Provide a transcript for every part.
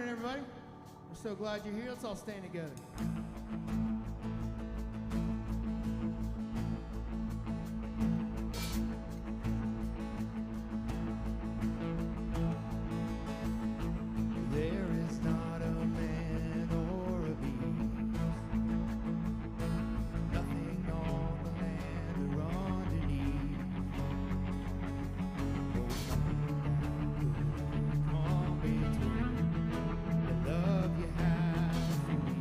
morning, everybody. We're so glad you're here. Let's all stand together. There is not a man or a beast, nothing on the land or underneath. Come between the love you have for me.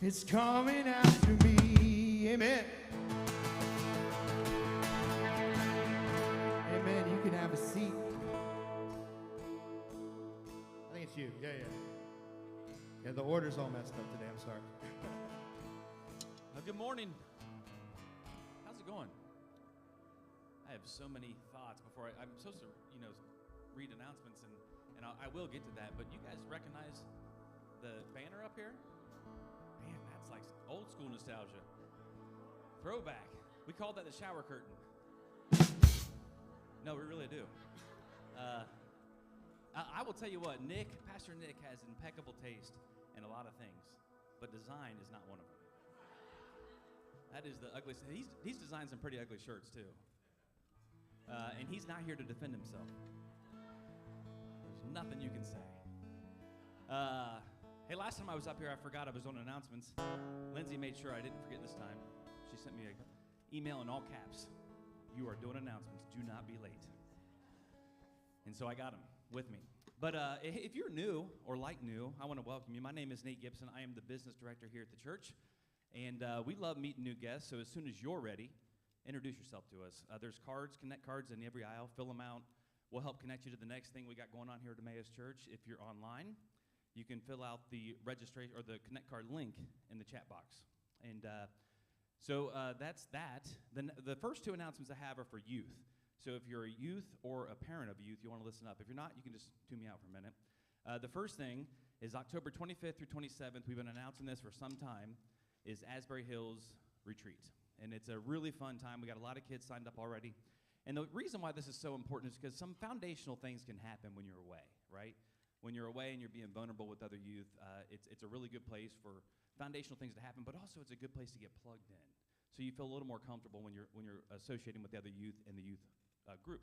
It's coming after me. Amen. Amen. You can have a seat. I think it's you. Yeah. Yeah, the order's all messed up today. I'm sorry. Good morning. How's it going? I have so many thoughts before I'm supposed to, read announcements, and I will get to that. But you guys recognize the banner up here? Man, that's like old school nostalgia. Throwback. We call that the shower curtain. No, we really do. I will tell you what, Pastor Nick has impeccable taste in a lot of things, but design is not one of them. That is the ugliest. He's designed some pretty ugly shirts too, and he's not here to defend himself. There's nothing you can say. Hey, last time I was up here, I forgot I was on announcements. Lindsay made sure I didn't forget this time. She sent me an email in all caps. You are doing announcements. Do not be late. And so I got them with me. But if you're new or like new, I want to welcome you. My name is Nate Gibson. I am the business director here at the church. And we love meeting new guests. So as soon as you're ready, introduce yourself to us. There's cards, connect cards in every aisle. Fill them out. We'll help connect you to the next thing we got going on here at Emmaus Church. If you're online, you can fill out the registration or the connect card link in the chat box. And so that's that. The first two announcements I have are for youth. So if you're a youth or a parent of youth, you want to listen up. If you're not, you can just tune me out for a minute. The first thing is October 25th through 27th. We've been announcing this for some time. Is Asbury Hills Retreat. And it's a really fun time. We got a lot of kids signed up already. And the reason why this is so important is because some foundational things can happen when you're away, right? When you're away and you're being vulnerable with other youth, it's a really good place for foundational things to happen, but also it's a good place to get plugged in. So you feel a little more comfortable when you're associating with the other youth in the youth group.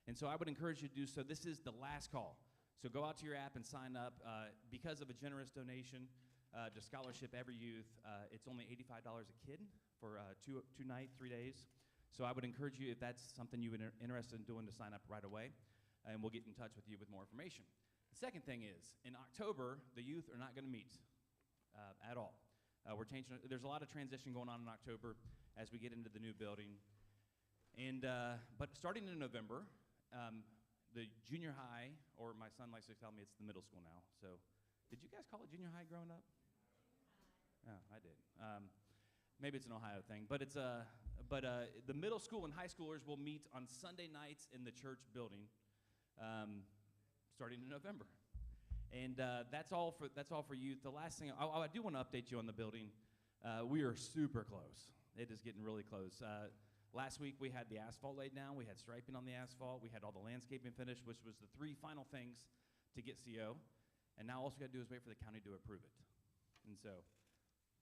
And so I would encourage you to do so. This is the last call. So go out to your app and sign up. Because of a generous donation, to scholarship every youth, it's only $85 a kid for 2 nights, 3 days. So I would encourage you, if that's something you're interested in doing, to sign up right away, and we'll get in touch with you with more information. The second thing is, in October, the youth are not going to meet at all. We're changing. There's a lot of transition going on in October as we get into the new building. And but starting in November, the junior high, or my son likes to tell me it's the middle school now. So did you guys call it junior high growing up? Yeah, I did. Maybe it's an Ohio thing, but it's the middle school and high schoolers will meet on Sunday nights in the church building, starting in November, and that's all for youth. The last thing I do want to update you on the building. We are super close. It is getting really close. Last week we had the asphalt laid down. We had striping on the asphalt. We had all the landscaping finished, which was the 3 final things to get CO. And now all we got to do is wait for the county to approve it. And so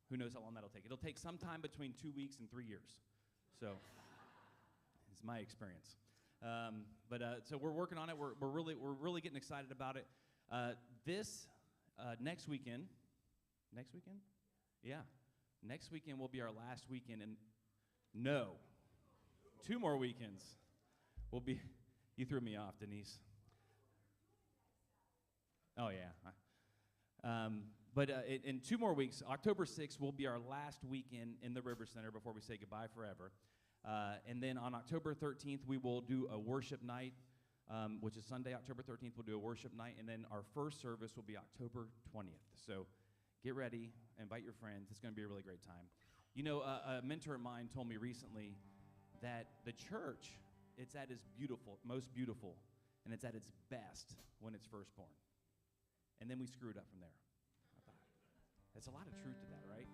who knows how long that'll take. It'll take some time between 2 weeks and 3 years. So it's my experience. So we're working on it. We're really getting excited about it. This next weekend? Yeah. Next weekend will be our last weekend. And no, 2 more weekends will be. You threw me off, Denise. Oh, yeah. But in 2 more weeks, October 6th will be our last weekend in the River Center before we say goodbye forever. And then on October 13th, we will do a worship night, which is Sunday, October 13th. We'll do a worship night. And then our first service will be October 20th. So get ready, invite your friends. It's going to be a really great time. You know, a mentor of mine told me recently that the church, it's at its most beautiful, and it's at its best when it's first born. And then we screw it up from there. There's a lot of truth to that, right?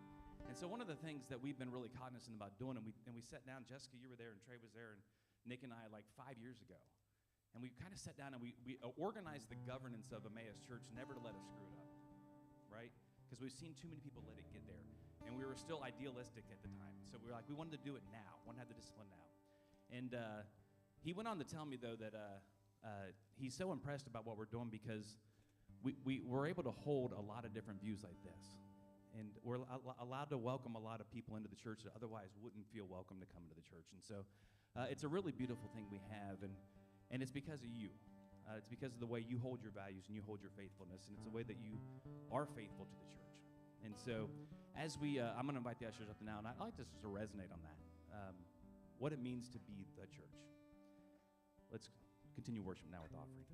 And so one of the things that we've been really cognizant about doing, and we sat down, Jessica, you were there, and Trey was there, and Nick and I, like 5 years ago. And we kind of sat down and we organized the governance of Emmaus Church never to let us screw it up, right? Because we've seen too many people let it get there. And we were still idealistic at the time. So we were like, we wanted to do it now. We want to have the discipline now. And he went on to tell me, though, that he's so impressed about what we're doing because we were able to hold a lot of different views like this. And we're allowed to welcome a lot of people into the church that otherwise wouldn't feel welcome to come into the church. And so it's a really beautiful thing we have. And it's because of you. It's because of the way you hold your values and you hold your faithfulness. And it's the way that you are faithful to the church. And so as we, I'm going to invite the ushers up now, and I'd like us to resonate on that, what it means to be the church. Let's continue worship now with offering.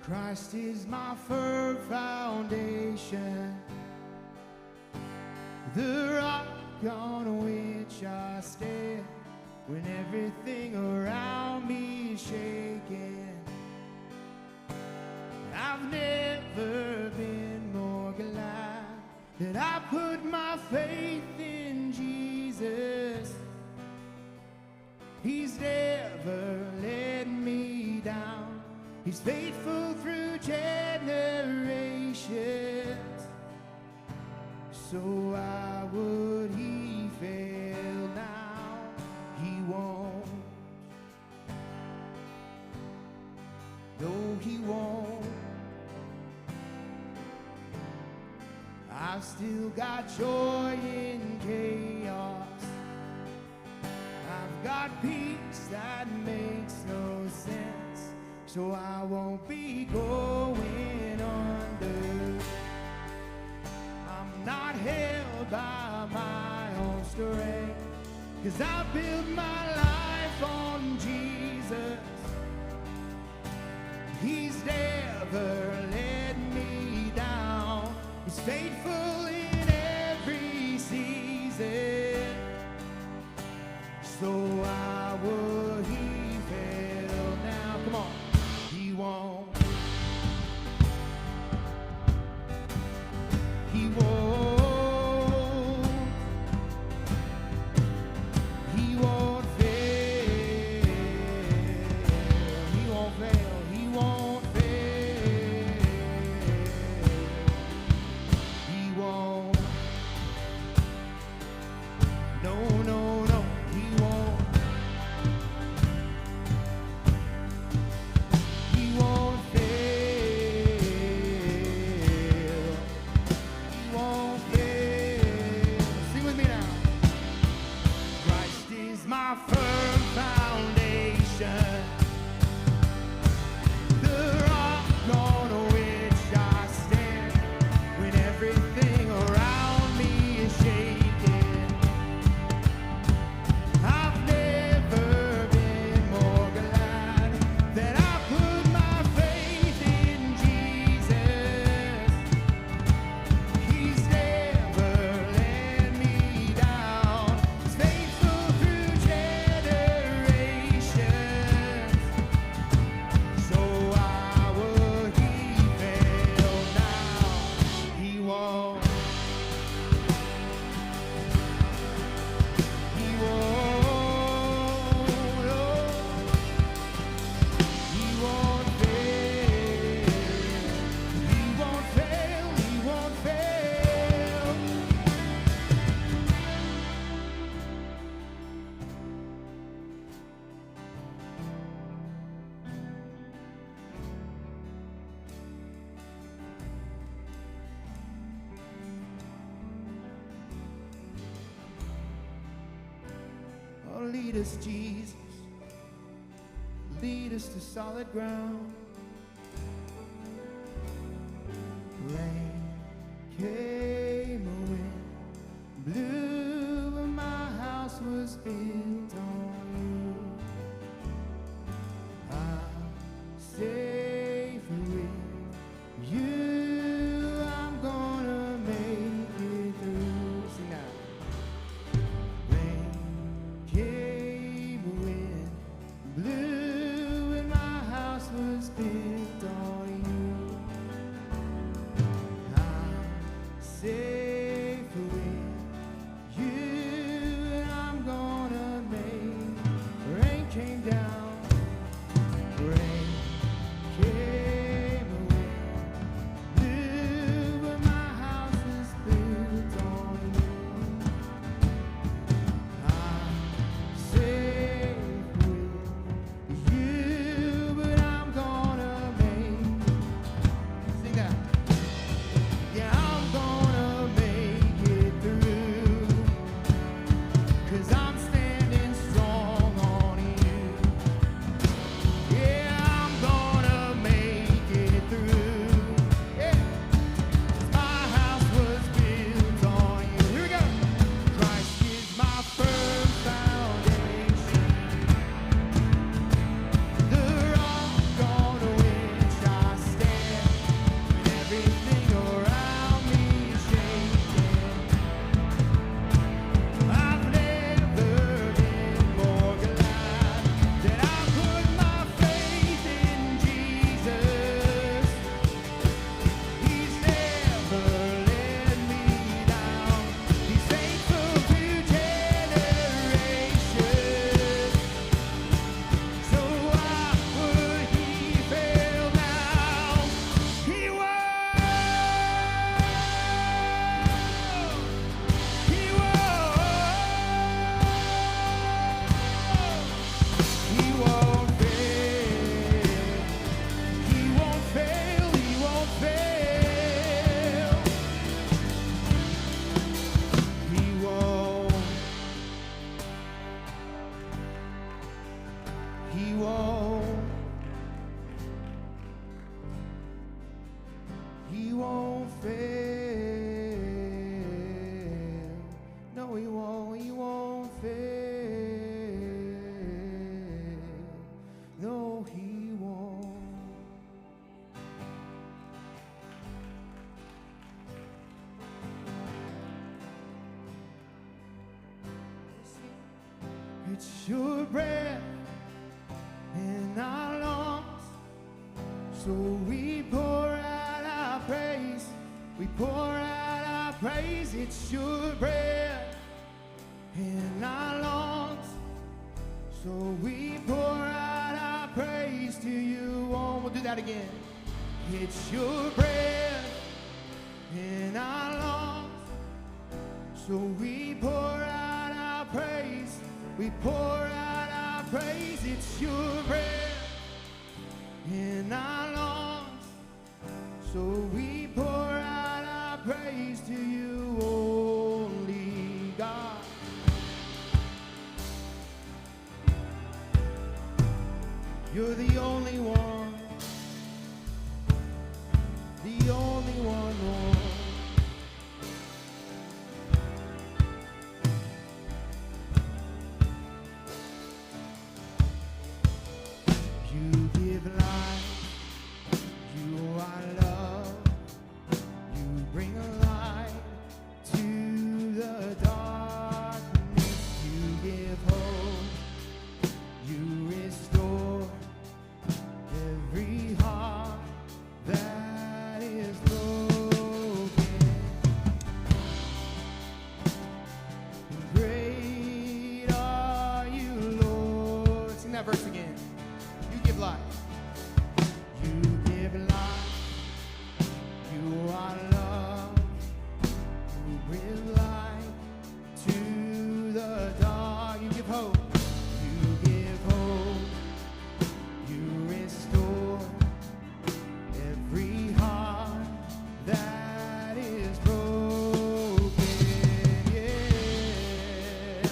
Christ is my firm foundation, the rock on which I stand when everything around me is shaking. I've never been more glad that I put my faith in Jesus. He's never let me down. He's faithful through generations. So why would he fail now? He won't. No, he won't. I've still got joy in chaos. I've got peace that makes no sense. So I won't be going under. I'm not held by my own strength, 'cause I build my life on Jesus. He's never let me down. He's faithful in every season. So why would he fail now? Come on. He won't. He won't. He won't fail. He won't fail. He won't fail. He won't. No, no, no. He won't. He won't fail. He won't fail. Sing with me now. Christ is my firm foundation, the rock on which I stand when everything around me is shaking. I've never been more glad that I put my faith in Jesus. He's never let me down. He's faithful through generations. So why would he fail now? He won't. He won't. He won't fail. He won't fail. He won't fail. Oh, lead us, Jesus. Lead us to solid ground. Rain came, a wind blew, but my house was built on you. I'm safe with you. I'm gonna make it through. Sing now. Rain came, a wind blew, and my house was built on you. I'm safe with you, and I'm gonna He won't. He won't fail. No, he won't. He won't fail. No, he won't. It's your breath in our lungs, so we pour out our praise. We pour out our praise. It's your breath in our lungs, so we pour out our praise to you. Oh, we'll do that again. It's your breath in our lungs, so we pour out our praise. We pour out our praise. It's your breath in our lungs, so we pour out our praise to you, only God. You're the only one, the only one, Lord. You give life, you are love, you bring light to the darkness, you give hope, you restore every heart that is broken. Great are you, Lord. Sing that verse again. You give life. You give life. You are love. You bring light to the dark. You give hope. You give hope. You restore every heart that is broken. Yeah.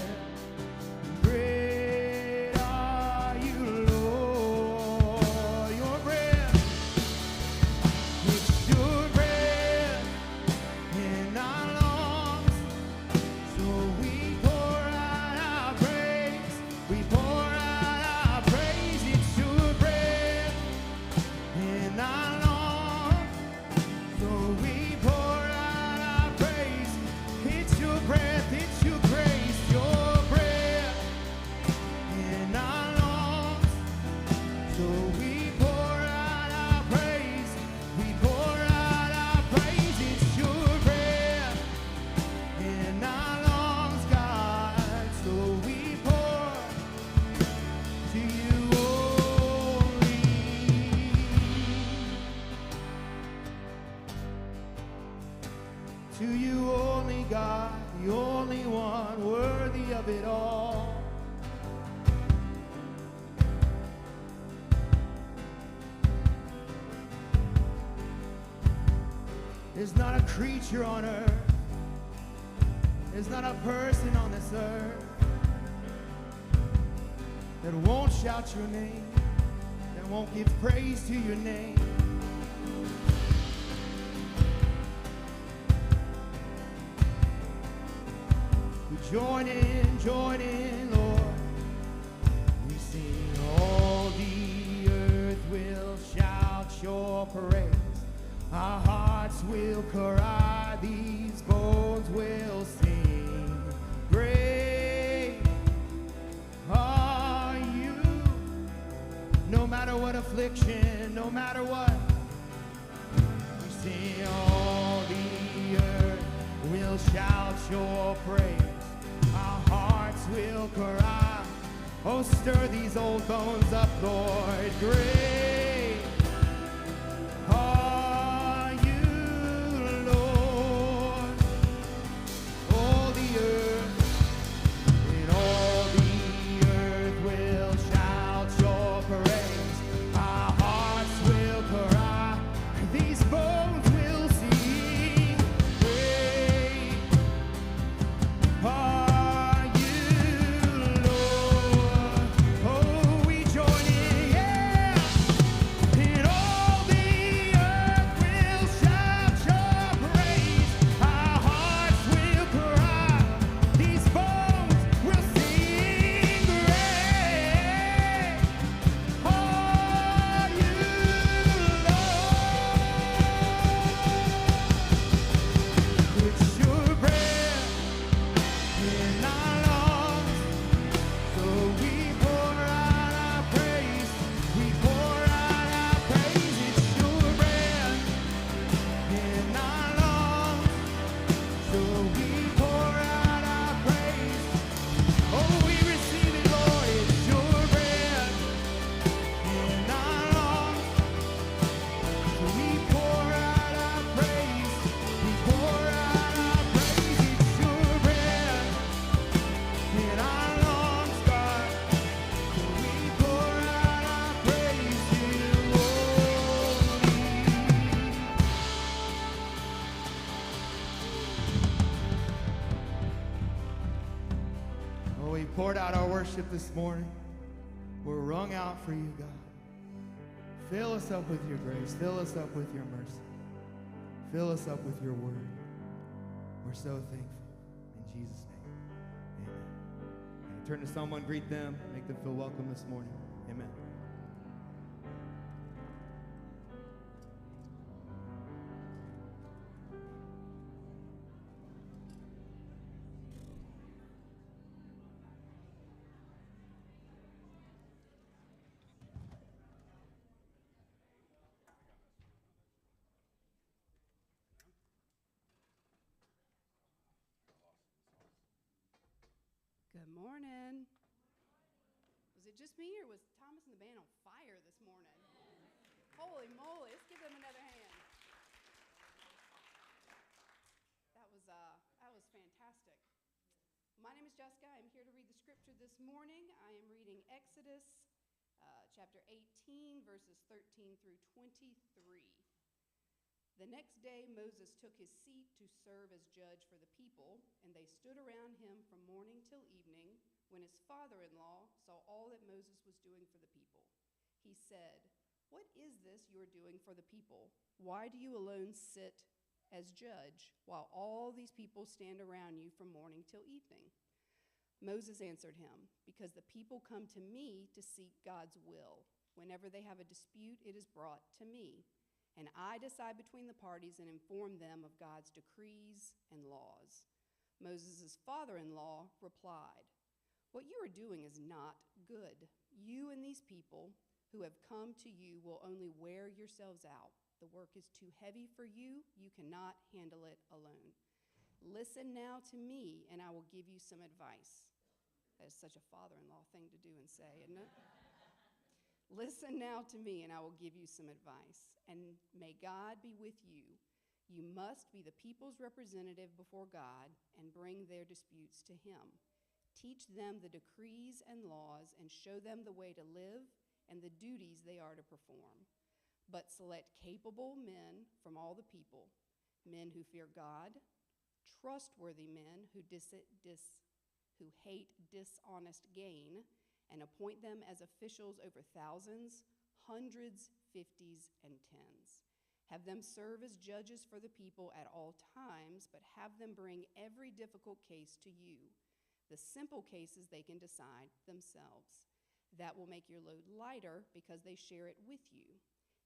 Great are you, Lord. Your breath, it's your breath in our lungs, so we pour out our praise. We pour out our praise. It's your breath in our lungs, so we pour out our praise. It's your breath, it's your grace, your breath in our lungs, so we pour out our praise. We pour out our praise. It's your breath in our lungs, God, so we pour to you only. To you only, God, the only one worthy of it all. There's not a creature on earth, there's not a person on this earth that won't shout your name, that won't give praise to your name. We join in, Lord. We sing, all the earth will shout your praise. Our hearts will cry, these bones will sing. Great are you. No matter what affliction, no matter what, we sing, all the earth will shout your praise. Our hearts will cry. Oh, stir these old bones up, Lord. Great are you, Lord. All the earth, and all the earth will shout your praise. Our hearts will cry. These bones will sing. Great are you, Lord. Oh, we join worship this morning were wrung out for you, God. Fill us up with your grace. Fill us up with your mercy. Fill us up with your word. We're so thankful. In Jesus' name, amen. Turn to someone, greet them, make them feel welcome this morning. Amen. Good morning. Was it just me, or was Thomas and the band on fire this morning? Holy moly, let's give them another hand. That was fantastic. My name is Jessica. I'm here to read the scripture this morning. I am reading Exodus chapter 18, verses 13 through 23. The next day, Moses took his seat to serve as judge for the people, and they stood around him from morning till evening. When his father-in-law saw all that Moses was doing for the people, he said, "What is this you are doing for the people? Why do you alone sit as judge, while all these people stand around you from morning till evening?" Moses answered him, "Because the people come to me to seek God's will. Whenever they have a dispute, it is brought to me. And I decide between the parties and inform them of God's decrees and laws." Moses' father-in-law replied, "What you are doing is not good. You and these people who have come to you will only wear yourselves out. The work is too heavy for you. You cannot handle it alone. Listen now to me, and I will give you some advice." That is such a father-in-law thing to do and say, isn't it? "Listen now to me, and I will give you some advice, and may God be with you. You must be the people's representative before God and bring their disputes to him. Teach them the decrees and laws and show them the way to live and the duties they are to perform. But select capable men from all the people, men who fear God, trustworthy men who hate dishonest gain, and appoint them as officials over thousands, hundreds, fifties, and tens. Have them serve as judges for the people at all times, but have them bring every difficult case to you. The simple cases they can decide themselves. That will make your load lighter because they share it with you.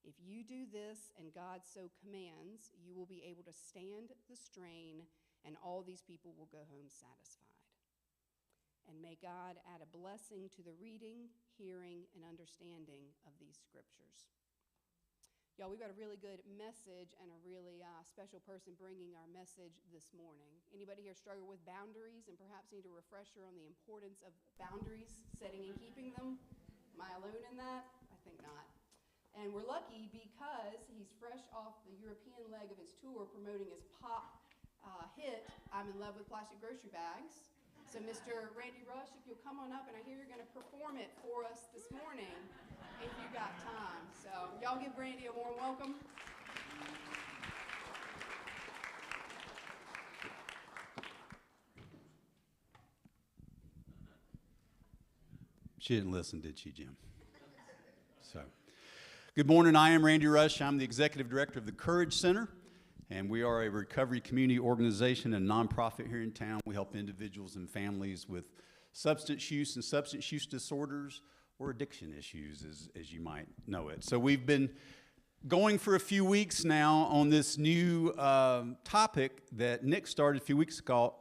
If you do this and God so commands, you will be able to stand the strain, and all these people will go home satisfied. And may God add a blessing to the reading, hearing, and understanding of these scriptures." Y'all, we've got a really good message and a really special person bringing our message this morning. Anybody here struggle with boundaries and perhaps need a refresher on the importance of boundaries, setting and keeping them? Am I alone in that? I think not. And we're lucky because he's fresh off the European leg of his tour promoting his pop hit, "I'm in Love with Plastic Grocery Bags." So Mr. Randy Rush, if you'll come on up, and I hear you're going to perform it for us this morning if you got time. So y'all give Randy a warm welcome. She didn't listen, did she, Jim? So, good morning. I am Randy Rush. I'm the executive director of the Courage Center. And we are a recovery community organization and nonprofit here in town. We help individuals and families with substance use and substance use disorders or addiction issues, as you might know it. So we've been going for a few weeks now on this new topic that Nick started a few weeks ago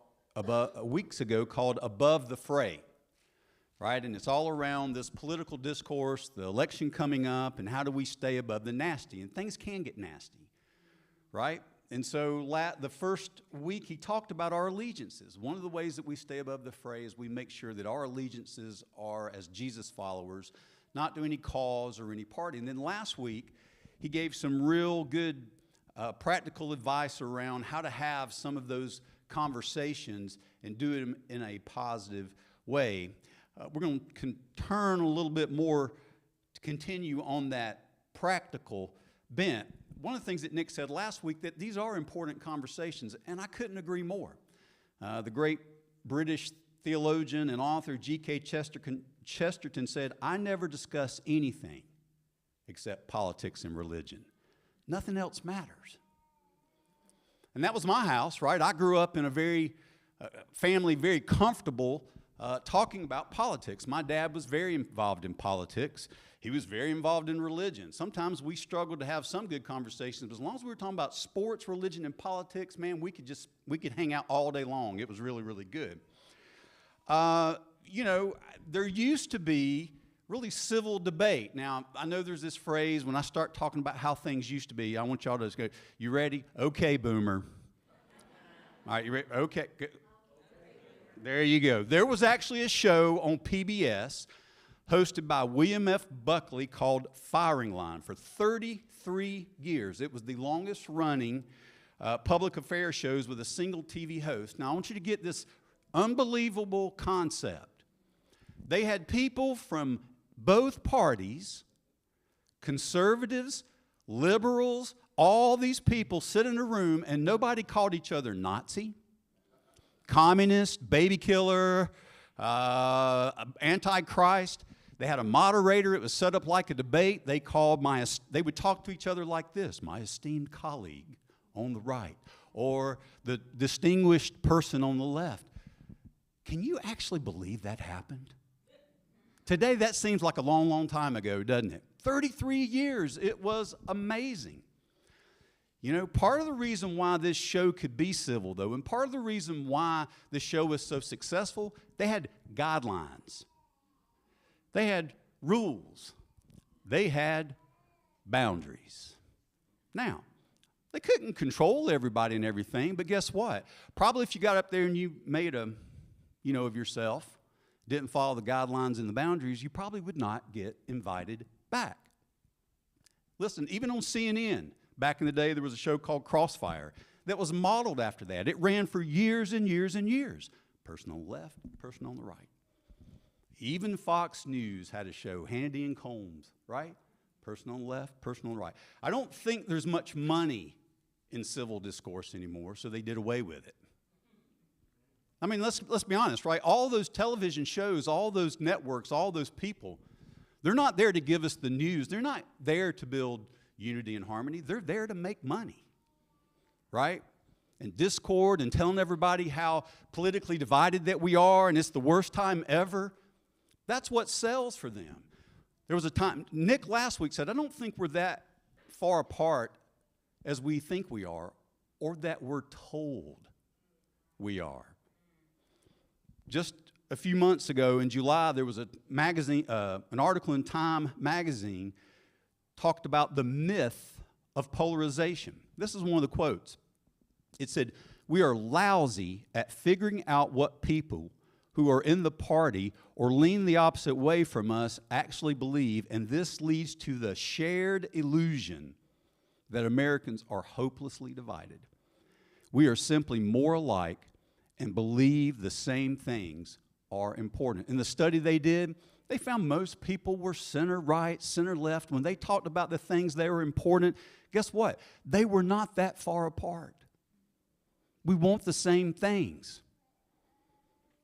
called Above the Fray, right? And it's all around this political discourse, the election coming up, and how do we stay above the nasty? And things can get nasty, right? And so the first week he talked about our allegiances. One of the ways that we stay above the fray is we make sure that our allegiances are as Jesus followers, not to any cause or any party. And then last week he gave some real good practical advice around how to have some of those conversations and do it in a positive way. We're going to turn a little bit more to continue on that practical bent. One of the things that Nick said last week, that these are important conversations, and I couldn't agree more. The great British theologian and author G.K. Chesterton said, "I never discuss anything except politics and religion. Nothing else matters." And that was my house, right? I grew up in a very family, very comfortable talking about politics. My dad was very involved in politics. He was very involved in religion. Sometimes we struggled to have some good conversations, but as long as we were talking about sports, religion, and politics, man, we could hang out all day long. It was really, really good. You know, there used to be really civil debate. Now, I know there's this phrase, when I start talking about how things used to be, I want y'all to just go, "You ready? Okay, boomer." All right, you ready? Okay. Good. There you go. There was actually a show on PBS hosted by William F. Buckley called Firing Line for 33 years. It was the longest running public affairs shows with a single TV host. Now, I want you to get this unbelievable concept. They had people from both parties, conservatives, liberals, all these people sit in a room, and nobody called each other Nazi, communist, baby killer, antichrist. They had a moderator. It was set up like a debate. They would talk to each other like this: "My esteemed colleague on the right," or "the distinguished person on the left." Can you actually believe that happened? Today, that seems like a long, long time ago, doesn't it? 33 years. It was amazing. You know, part of the reason why this show could be civil, though, and part of the reason why the show was so successful, they had guidelines. They had rules. They had boundaries. Now, they couldn't control everybody and everything, but guess what? Probably if you got up there and you made of yourself, didn't follow the guidelines and the boundaries, you probably would not get invited back. Listen, even on CNN, back in the day, there was a show called Crossfire that was modeled after that. It ran for years and years and years. Person on the left, person on the right. Even Fox News had a show, Hannity and Combs, right? Person on the left, person on the right. I don't think there's much money in civil discourse anymore, so they did away with it. I mean, let's be honest, right? All those television shows, all those networks, all those people, they're not there to give us the news. They're not there to build unity and harmony. They're there to make money, right? And discord and telling everybody how politically divided that we are and it's the worst time ever. That's what sells for them. There was a time, Nick last week said, "I don't think we're that far apart as we think we are or that we're told we are." Just a few months ago in July, there was a magazine, an article in Time magazine talked about the myth of polarization. This is one of the quotes. It said, "We are lousy at figuring out what people who are in the party or lean the opposite way from us actually believe, and this leads to the shared illusion that Americans are hopelessly divided. We are simply more alike and believe the same things are important." In the study they did, they found most people were center right, center left. When they talked about the things that were important, guess what? They were not that far apart. We want the same things.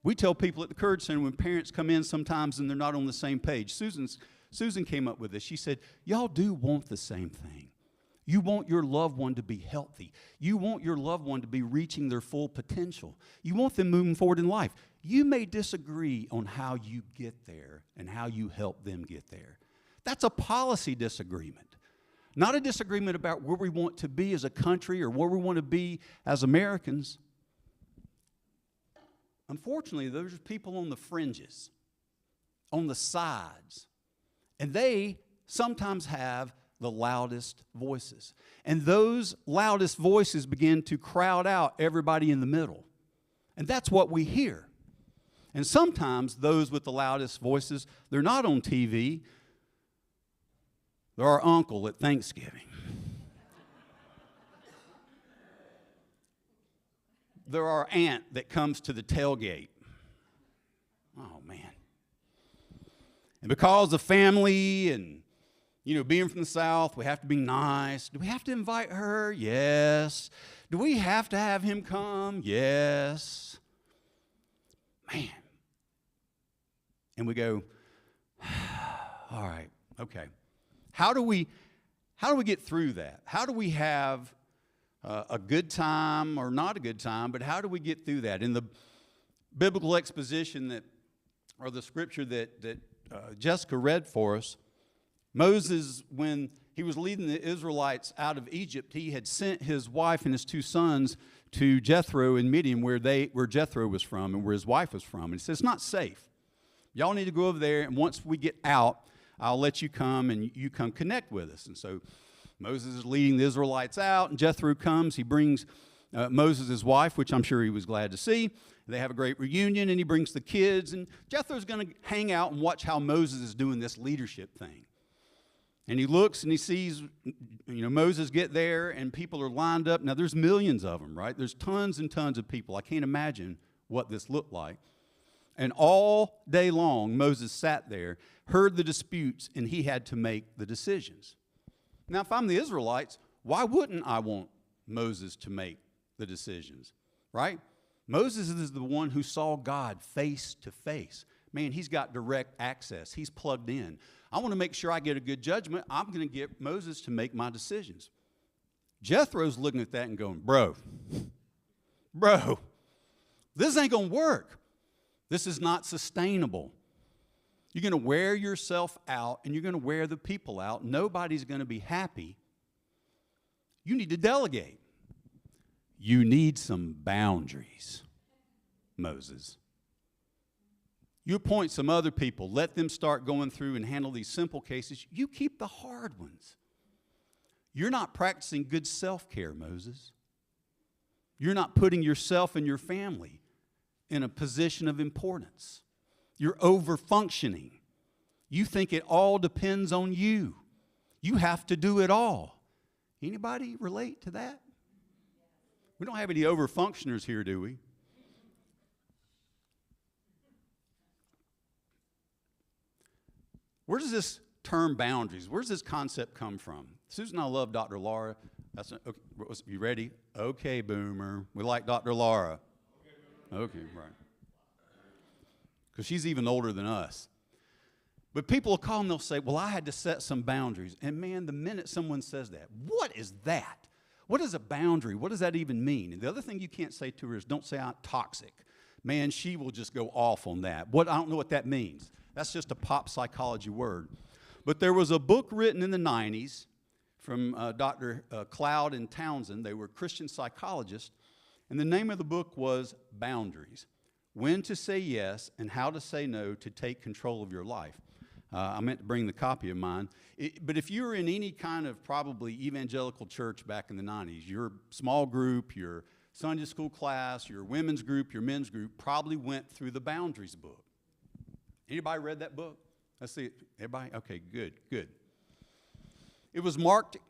We tell people at the Courage Center when parents come in sometimes and they're not on the same page. Susan came up with this. She said, "Y'all do want the same thing. You want your loved one to be healthy. You want your loved one to be reaching their full potential. You want them moving forward in life. You may disagree on how you get there and how you help them get there. That's a policy disagreement, not a disagreement about where we want to be as a country or where we want to be as Americans." Unfortunately, there's people on the fringes, on the sides, and they sometimes have the loudest voices. And those loudest voices begin to crowd out everybody in the middle. And that's what we hear. And sometimes those with the loudest voices, they're not on TV. They're our uncle at Thanksgiving. They're our aunt that comes to the tailgate. Oh, man. And because of family and being from the South, we have to be nice. Do we have to invite her? Yes. Do we have to have him come? Yes. Man, and we go, all right, okay. How do we get through that? How do we have a good time or not a good time, but how do we get through that? In the biblical exposition or the scripture that Jessica read for us, Moses, when he was leading the Israelites out of Egypt, he had sent his wife and his 2 sons to Jethro in Midian, where Jethro was from and where his wife was from. And he says, it's not safe. Y'all need to go over there, and once we get out, I'll let you come, and you come connect with us. And so Moses is leading the Israelites out, and Jethro comes. He brings Moses' wife, which I'm sure he was glad to see. They have a great reunion, and he brings the kids. And Jethro's going to hang out and watch how Moses is doing this leadership thing. And he looks and he sees, Moses get there, and people are lined up. Now, there's millions of them, right? There's tons and tons of people. I can't imagine what this looked like. And all day long, Moses sat there, heard the disputes, and he had to make the decisions. Now, if I'm the Israelites, why wouldn't I want Moses to make the decisions, right? Moses is the one who saw God face to face. Man, he's got direct access. He's plugged in. I want to make sure I get a good judgment. I'm going to get Moses to make my decisions. Jethro's looking at that and going, bro, this ain't going to work. This is not sustainable. You're going to wear yourself out, and you're going to wear the people out. Nobody's going to be happy. You need to delegate. You need some boundaries, Moses. You appoint some other people. Let them start going through and handle these simple cases. You keep the hard ones. You're not practicing good self-care, Moses. You're not putting yourself and your family in a position of importance. You're over-functioning. You think it all depends on you. You have to do it all. Anybody relate to that? We don't have any over-functioners here, do we? Where does this term boundaries, where does this concept come from? Susan and I love Dr. Laura. Okay, you ready? Okay, boomer. We like Dr. Laura. Okay, right. Because she's even older than us. But people will call and they'll say, well, I had to set some boundaries. And man, the minute someone says that, what is that? What is a boundary? What does that even mean? And the other thing you can't say to her is, don't say I'm toxic. Man, she will just go off on that. I don't know what that means. That's just a pop psychology word. But there was a book written in the 90s from Dr. Cloud and Townsend. They were Christian psychologists. And the name of the book was Boundaries: When to Say Yes and How to Say No to Take Control of Your Life. I meant to bring the copy of mine. But if you were in any kind of probably evangelical church back in the 90s, your small group, your Sunday school class, your women's group, your men's group probably went through the Boundaries book. Anybody read that book? Let's see. Everybody? Okay, good. It was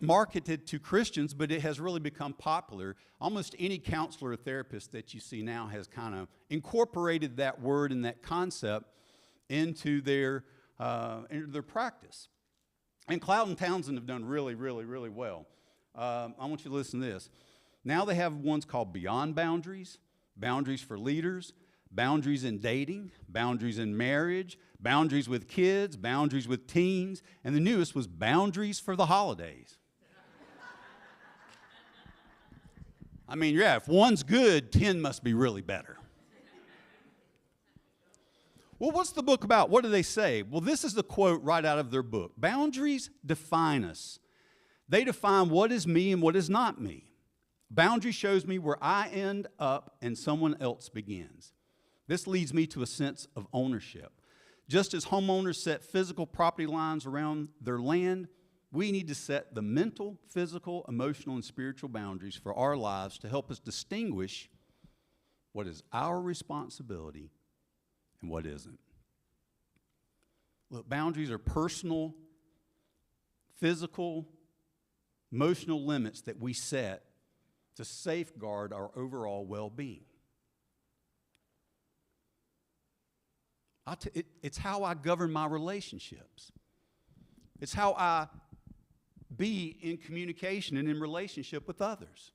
marketed to Christians, but it has really become popular. Almost any counselor or therapist that you see now has kind of incorporated that word and that concept into their practice. And Cloud and Townsend have done really, really, really well. I want you to listen to this. Now they have ones called Beyond Boundaries, Boundaries for Leaders, Boundaries in Dating, Boundaries in Marriage, Boundaries with Kids, Boundaries with Teens, and the newest was Boundaries for the Holidays. I mean, yeah, if one's good, 10 must be really better. Well, what's the book about? What do they say? Well, this is the quote right out of their book. Boundaries define us. They define what is me and what is not me. Boundary shows me where I end up and someone else begins. This leads me to a sense of ownership. Just as homeowners set physical property lines around their land, we need to set the mental, physical, emotional, and spiritual boundaries for our lives to help us distinguish what is our responsibility and what isn't. Look, boundaries are personal, physical, emotional limits that we set to safeguard our overall well-being. It's how I govern my relationships. It's how I be in communication and in relationship with others.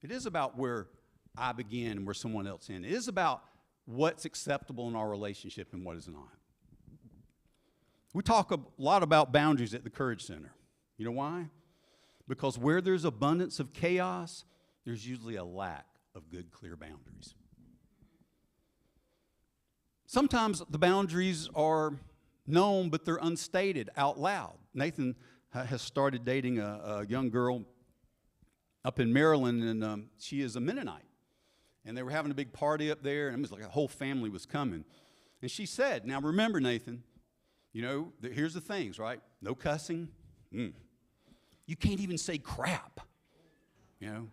It is about where I begin and where someone else ends. It is about what's acceptable in our relationship and what is not. We talk a lot about boundaries at the Courage Center. You know why? Because where there's abundance of chaos, there's usually a lack of good, clear boundaries. Sometimes the boundaries are known, but they're unstated out loud. Nathan has started dating a young girl up in Maryland, and she is a Mennonite. And they were having a big party up there, and it was like a whole family was coming. And she said, now remember, Nathan, you know, here's the things, right? No cussing. You can't even say crap, you know.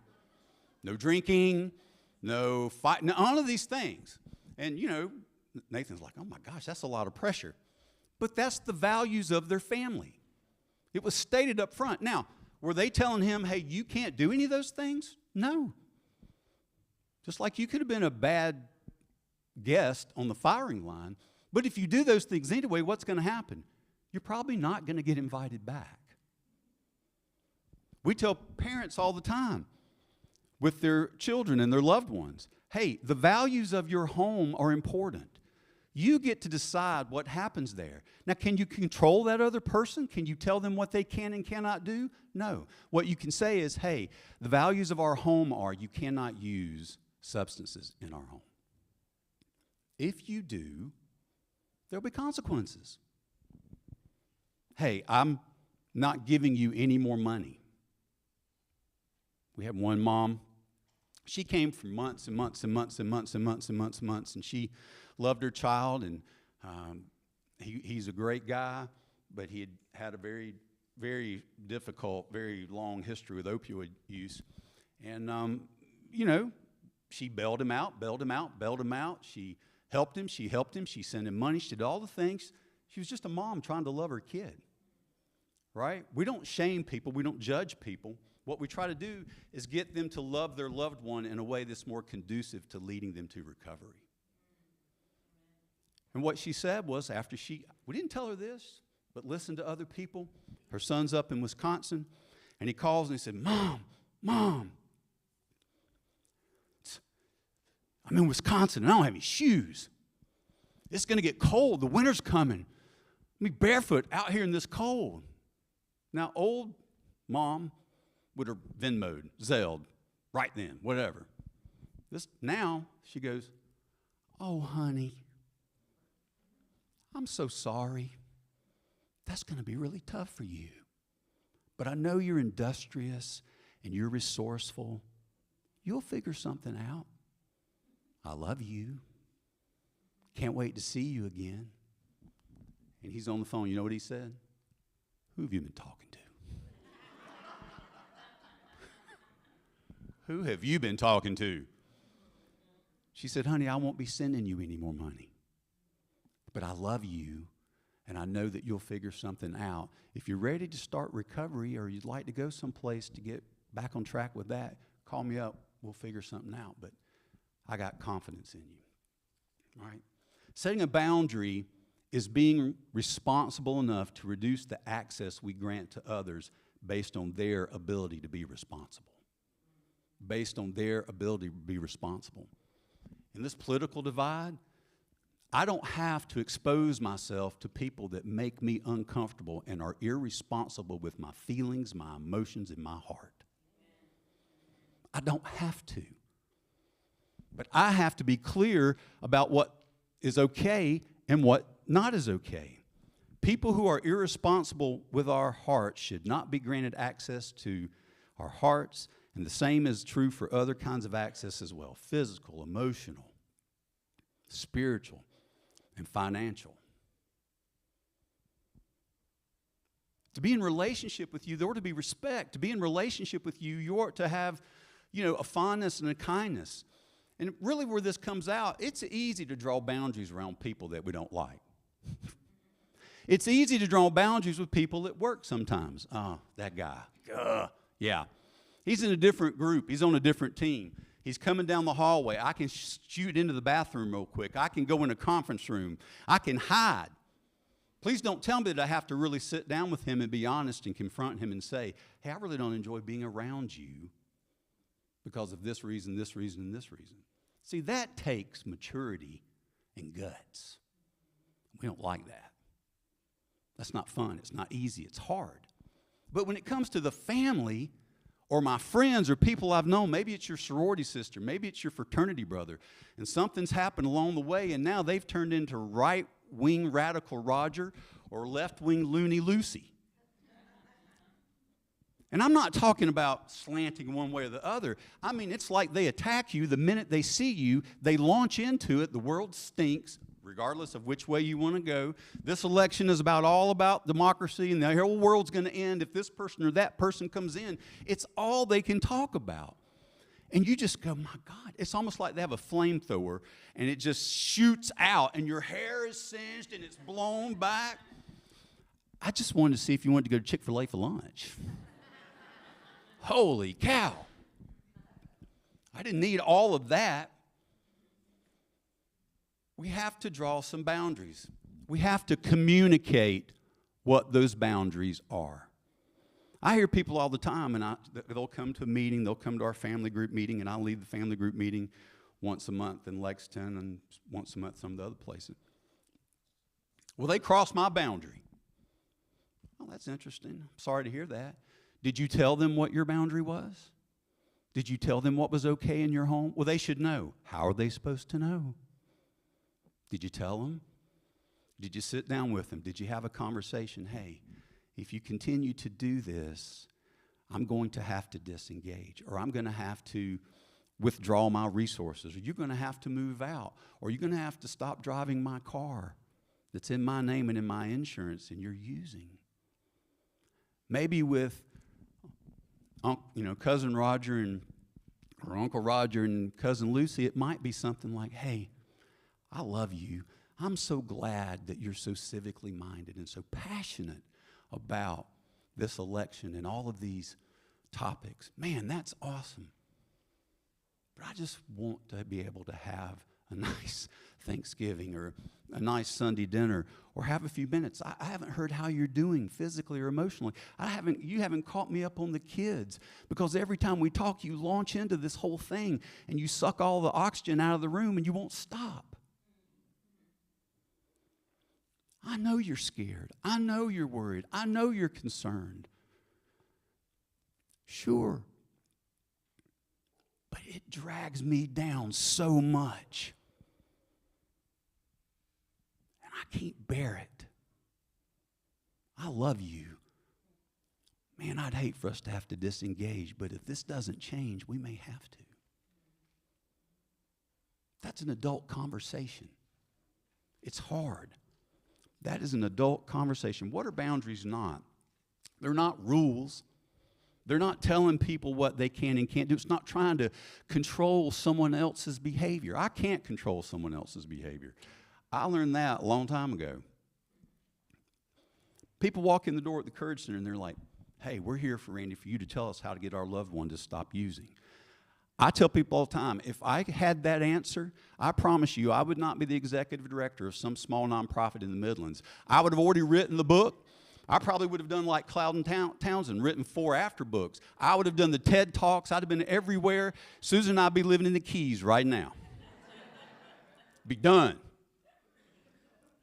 No drinking, no fight, none of these things. And, you know, Nathan's like, oh my gosh, that's a lot of pressure. But that's the values of their family. It was stated up front. Now, were they telling him, hey, you can't do any of those things? No. Just like you could have been a bad guest on the firing line, but if you do those things anyway, what's going to happen? You're probably not going to get invited back. We tell parents all the time with their children and their loved ones, hey, the values of your home are important. You get to decide what happens there. Now, can you control that other person? Can you tell them what they can and cannot do? No. What you can say is, hey, the values of our home are you cannot use substances in our home. If you do, there'll be consequences. Hey, I'm not giving you any more money. We had one mom. She came for months and months and months and months and months and months and months, and she loved her child, and he's a great guy, but he had a very, very difficult, very long history with opioid use. And, you know, she bailed him out. She helped him, she sent him money, she did all the things. She was just a mom trying to love her kid, right? We don't shame people, we don't judge people. What we try to do is get them to love their loved one in a way that's more conducive to leading them to recovery. And what she said was we didn't tell her this, but listen to other people. Her son's up in Wisconsin, and he calls and he said, Mom, I'm in Wisconsin and I don't have any shoes. It's going to get cold. The winter's coming. I'm barefoot out here in this cold. Now, old mom would have Venmo'd, Zelled, right then, whatever. Now, she goes, oh, honey, I'm so sorry. That's going to be really tough for you. But I know you're industrious and you're resourceful. You'll figure something out. I love you. Can't wait to see you again. And he's on the phone. You know what he said? Who have you been talking to? Who have you been talking to? She said, honey, I won't be sending you any more money. But I love you, and I know that you'll figure something out. If you're ready to start recovery or you'd like to go someplace to get back on track with that, call me up. We'll figure something out. But I got confidence in you. All right? Setting a boundary is being responsible enough to reduce the access we grant to others based on their ability to be responsible. Based on their ability to be responsible. In this political divide, I don't have to expose myself to people that make me uncomfortable and are irresponsible with my feelings, my emotions, and my heart. I don't have to. But I have to be clear about what is okay and what not is okay. People who are irresponsible with our hearts should not be granted access to our hearts, and the same is true for other kinds of access as well: physical, emotional, spiritual, and financial. To be in relationship with you, there ought to be respect. To be in relationship with you, you ought to have, a fondness and a kindness. And really where this comes out, it's easy to draw boundaries around people that we don't like. It's easy to draw boundaries with people at work sometimes. Oh, that guy. Yeah. He's in a different group. He's on a different team. He's coming down the hallway. I can shoot into the bathroom real quick. I can go in a conference room. I can hide. Please don't tell me that I have to really sit down with him and be honest and confront him and say, hey, I really don't enjoy being around you because of this reason, this reason, and this reason. See, that takes maturity and guts. We don't like that. That's not fun. It's not easy. It's hard. But when it comes to the family or my friends or people I've known, maybe it's your sorority sister, maybe it's your fraternity brother, and something's happened along the way, and now they've turned into right-wing radical Roger or left-wing loony Lucy. And I'm not talking about slanting one way or the other. I mean, it's like they attack you the minute they see you. They launch into it. The world stinks, regardless of which way you want to go. This election is all about democracy, and the whole world's going to end if this person or that person comes in. It's all they can talk about. And you just go, my God. It's almost like they have a flamethrower, and it just shoots out, and your hair is singed, and it's blown back. I just wanted to see if you wanted to go to Chick-fil-A for lunch. Holy cow. I didn't need all of that. We have to draw some boundaries. We have to communicate what those boundaries are. I hear people all the time, and they'll come to a meeting, they'll come to our family group meeting, and I'll lead the family group meeting once a month in Lexington and once a month some of the other places. Well, they crossed my boundary. Oh, that's interesting. I'm sorry to hear that. Did you tell them what your boundary was? Did you tell them what was okay in your home? Well, they should know. How are they supposed to know? Did you tell them? Did you sit down with them? Did you have a conversation? Hey, if you continue to do this, I'm going to have to disengage, or I'm going to have to withdraw my resources, or you're going to have to move out, or you're going to have to stop driving my car that's in my name and in my insurance and you're using. Maybe with Cousin Roger or Uncle Roger and Cousin Lucy, it might be something like, hey, I love you. I'm so glad that you're so civically minded and so passionate about this election and all of these topics. Man, that's awesome. But I just want to be able to have a nice Thanksgiving or a nice Sunday dinner or have a few minutes. I haven't heard how you're doing physically or emotionally. You haven't caught me up on the kids, because every time we talk, you launch into this whole thing and you suck all the oxygen out of the room and you won't stop. I know you're scared. I know you're worried. I know you're concerned. Sure. But it drags me down so much. And I can't bear it. I love you. Man, I'd hate for us to have to disengage, but if this doesn't change, we may have to. That's an adult conversation. It's hard. That is an adult conversation. What are boundaries not? They're not rules. They're not telling people what they can and can't do. It's not trying to control someone else's behavior. I can't control someone else's behavior. I learned that a long time ago. People walk in the door at the Courage Center and they're like, hey, we're here for Randy, for you to tell us how to get our loved one to stop using. I tell people all the time, if I had that answer, I promise you I would not be the executive director of some small nonprofit in the Midlands. I would have already written the book. I probably would have done like Cloud and Townsend, written 4 after books. I would have done the TED Talks. I'd have been everywhere. Susan and I'd be living in the Keys right now. Be done.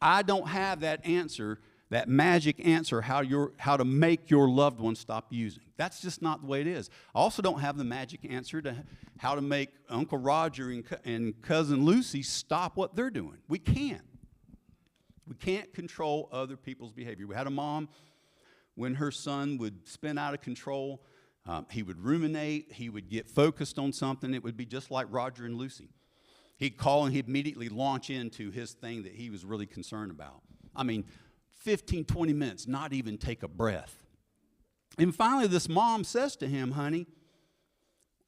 I don't have that answer, that magic answer, how to make your loved one stop using. That's just not the way it is. I also don't have the magic answer to how to make Uncle Roger and Cousin Lucy stop what they're doing. We can't. We can't control other people's behavior. We had a mom, when her son would spin out of control, he would ruminate, he would get focused on something. It would be just like Roger and Lucy. He'd call and he'd immediately launch into his thing that he was really concerned about. I mean, 15, 20 minutes, not even take a breath. And finally, this mom says to him, honey,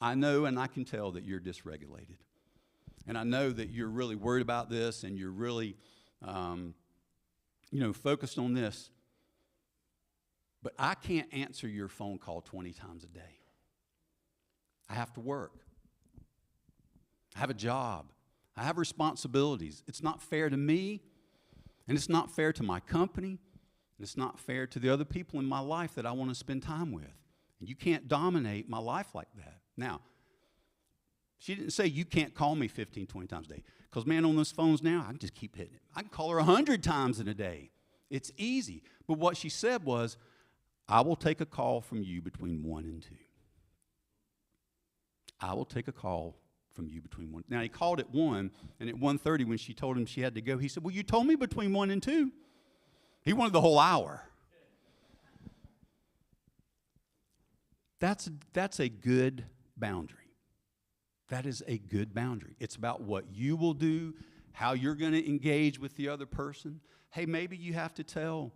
I know and I can tell that you're dysregulated. And I know that you're really worried about this and you're really, focused on this. But I can't answer your phone call 20 times a day. I have to work. I have a job. I have responsibilities. It's not fair to me, and it's not fair to my company, and it's not fair to the other people in my life that I want to spend time with. And you can't dominate my life like that. Now, she didn't say you can't call me 15, 20 times a day. Because, man, on those phones now, I can just keep hitting it. I can call her 100 times in a day. It's easy. But what she said was, I will take a call from you between 1 and 2. I will take a call from you between 1. Now, he called at 1, and at 1:30 when she told him she had to go, he said, well, you told me between 1 and 2. He wanted the whole hour. That's a good boundary. That is a good boundary. It's about what you will do, how you're going to engage with the other person. Hey, maybe you have to tell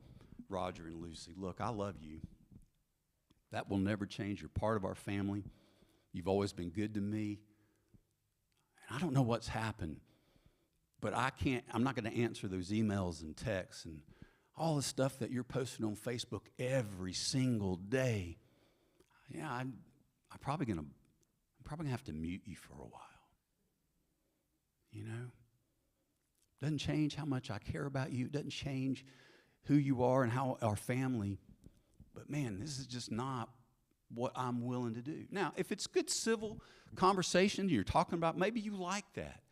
Roger and Lucy, look, I love you. That will never change. You're part of our family. You've always been good to me. And I don't know what's happened, but I'm not going to answer those emails and texts and all the stuff that you're posting on Facebook every single day. Yeah, I'm probably going to have to mute you for a while. You know? Doesn't change how much I care about you. It doesn't change who you are and how our family. But man, this is just not what I'm willing to do. Now, if it's good civil conversation you're talking about, maybe you like that.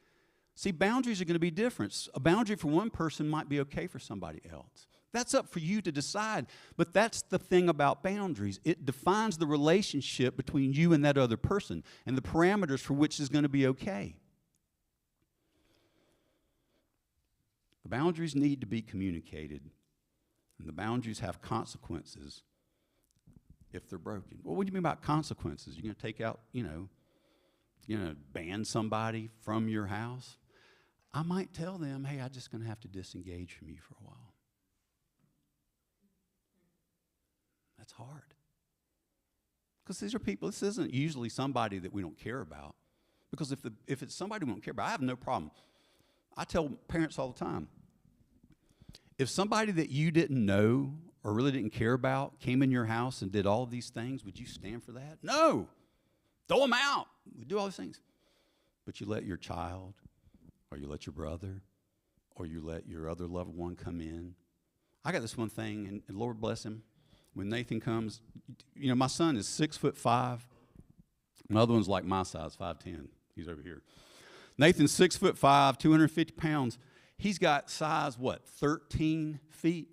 See, boundaries are going to be different. A boundary for one person might be okay for somebody else. That's up for you to decide. But that's the thing about boundaries. It defines the relationship between you and that other person and the parameters for which is going to be okay. The boundaries need to be communicated, and the boundaries have consequences if they're broken. Well, what do you mean about consequences? You're going to take out, you're going to ban somebody from your house? I might tell them, hey, I'm just going to have to disengage from you for a while. That's hard. Because these are people, this isn't usually somebody that we don't care about. Because if it's somebody we don't care about, I have no problem. I tell parents all the time, if somebody that you didn't know or really didn't care about came in your house and did all of these things, would you stand for that? No. Throw them out. We do all these things. But you let your child, or you let your brother, or you let your other loved one come in. I got this one thing, and Lord bless him. When Nathan comes, my son is 6'5". My other one's like my size, 5'10". He's over here. Nathan's 6'5", 250 pounds. He's got size, 13 feet?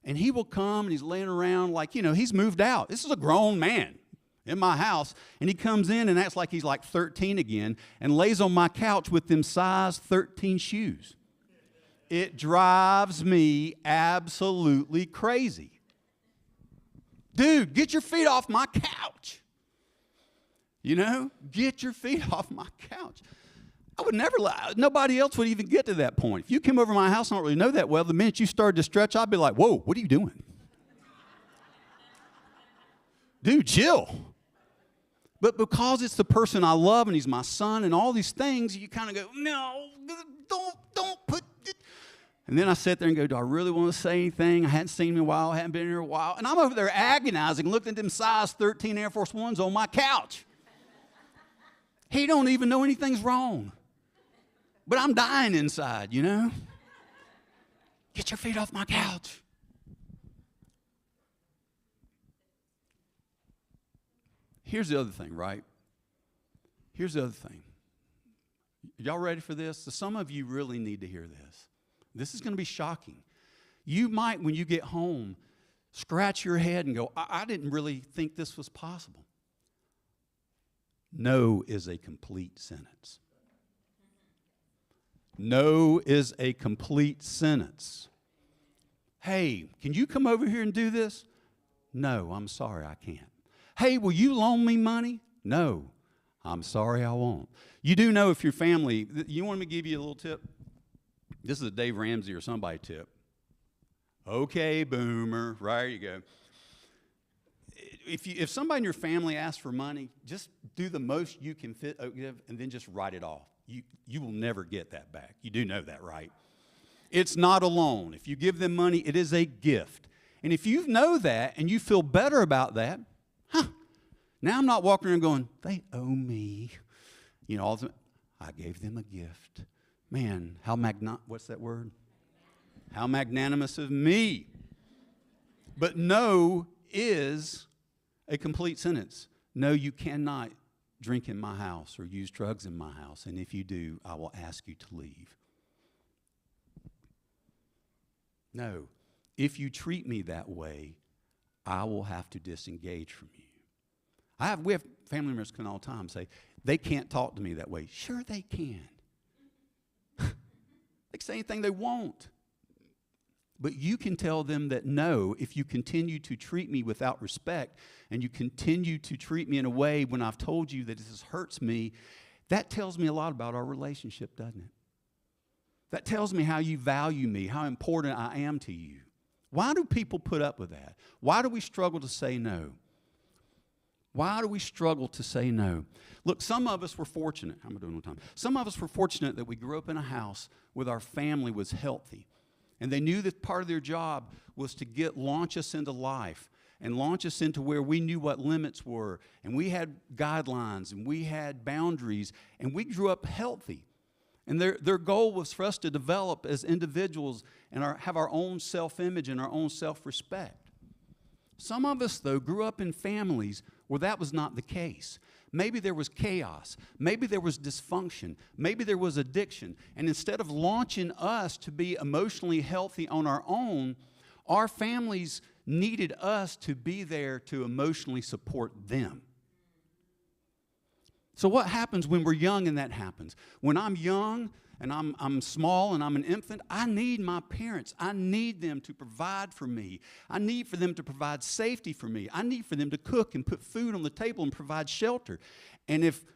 And he will come and he's laying around like, he's moved out. This is a grown man in my house. And he comes in and acts like he's like 13 again and lays on my couch with them size 13 shoes. It drives me absolutely crazy. Dude, get your feet off my couch. Get your feet off my couch. I would never, nobody else would even get to that point. If you came over to my house, I don't really know that well, the minute you started to stretch, I'd be like, whoa, what are you doing? Dude, chill. But because it's the person I love and he's my son and all these things, you kind of go, no, don't put it. And then I sit there and go, do I really want to say anything? I hadn't seen him in a while, I hadn't been here in a while. And I'm over there agonizing, looking at them size 13 Air Force Ones on my couch. He don't even know anything's wrong. But I'm dying inside, Get your feet off my couch. Here's the other thing, right? Here's the other thing. Y'all ready for this? So some of you really need to hear this. This is going to be shocking. You might, when you get home, scratch your head and go, I didn't really think this was possible. No is a complete sentence. No is a complete sentence. Hey, can you come over here and do this? No, I'm sorry, I can't. Hey, will you loan me money? No, I'm sorry, I won't. You do know if your family, you want me to give you a little tip? This is a Dave Ramsey or somebody tip. Okay, boomer, right, you go. If somebody in your family asks for money, just do the most you can give and then just write it off. You will never get that back. You do know that, right? It's not a loan. If you give them money, it is a gift. And if you know that and you feel better about that, now I'm not walking around going, they owe me. I gave them a gift. Man, what's that word? How magnanimous of me. But no is a complete sentence. No, you cannot drink in my house or use drugs in my house. And if you do, I will ask you to leave. No. if you treat me that way, I will have to disengage from you. We have family members come all the time and say, they can't talk to me that way. Sure they can. They can say anything they want. But you can tell them that no, if you continue to treat me without respect and you continue to treat me in a way when I've told you that this hurts me, that tells me a lot about our relationship, doesn't it? That tells me how you value me, how important I am to you. Why do people put up with that? Why do we struggle to say no? Why do we struggle to say no? Look, some of us were fortunate. How am I doing on time? Some of us were fortunate that we grew up in a house where our family was healthy. And they knew that part of their job was to launch us into life and launch us into where we knew what limits were. And we had guidelines and we had boundaries. And we grew up healthy. And their goal was for us to develop as individuals and have our own self-image and our own self-respect. Some of us, though, grew up in families where that was not the case. Maybe there was chaos. Maybe there was dysfunction. Maybe there was addiction. And instead of launching us to be emotionally healthy on our own, our families needed us to be there to emotionally support them. So what happens when we're young and that happens? When I'm young and I'm small and I'm an infant, I need my parents. I need them to provide for me. I need for them to provide safety for me. I need for them to cook and put food on the table and provide shelter. And if